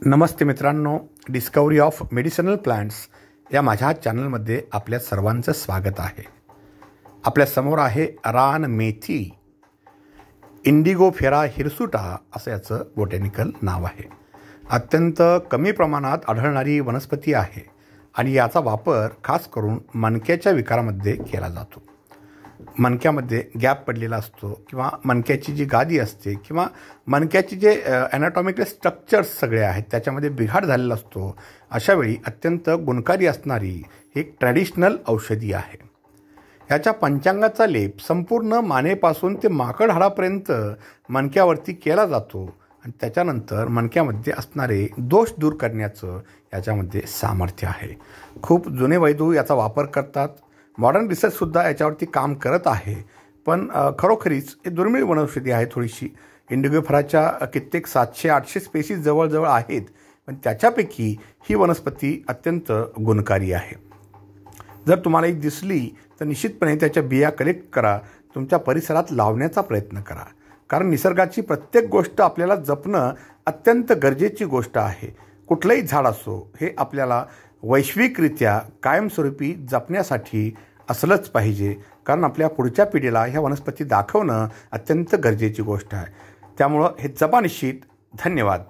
नमस्ते मित्रांनो, discovery of medicinal plants या माझ्या चॅनलमध्ये आपल्या सर्वांचं स्वागत आहे. आपल्यासमोर आहे रान मेथी, इंडिगोफेरा हिरसुटा असं याचं बोटॅनिकल नाव आहे. अत्यंत कमी प्रमाणात आढळणारी वनस्पती आहे आणि याचा वापर खास करून मणक्याच्या विकारामध्ये केला जातो. मणक्यामध्ये गॅप पडलेला असतो किंवा मणक्याची जी गादी असते किंवा मणक्याची जे ॲनाटॉमिकल स्ट्रक्चर्स सगळे आहेत त्याच्यामध्ये बिघाड झालेला असतो, अशावेळी अत्यंत गुणकारी असणारी एक ट्रॅडिशनल औषधी आहे. याच्या पंचांगाचा लेप संपूर्ण मानेपासून ते माकड हाडापर्यंत मणक्यावरती केला जातो आणि त्याच्यानंतर मणक्यामध्ये असणारे दोष दूर करण्याचं याच्यामध्ये सामर्थ्य आहे. खूप जुने वैद्य याचा वापर करतात. मॉडर्न रिसर्चसुद्धा याच्यावरती काम करत आहे, पण खरोखरीच हे दुर्मिळ वनौषधी आहे. थोडीशी इंडिगोफेराच्या कित्येक 700-800 स्पेसीज जवळजवळ आहेत, पण त्याच्यापैकी ही वनस्पती अत्यंत गुणकारी आहे. जर तुम्हाला ही दिसली तर निश्चितपणे त्याच्या बिया कलेक्ट करा, तुमच्या परिसरात लावण्याचा प्रयत्न करा. कारण निसर्गाची प्रत्येक गोष्ट आपल्याला जपणं अत्यंत गरजेची गोष्ट आहे. कुठलंही झाड असो हे आपल्याला वैश्विकरित्या कायमस्वरूपी जपण्यासाठी असलंच पाहिजे, कारण आपल्या पुढच्या पिढीला ह्या वनस्पती दाखवणं अत्यंत गरजेची गोष्ट आहे. त्यामुळं हे जपा निश्चित. धन्यवाद.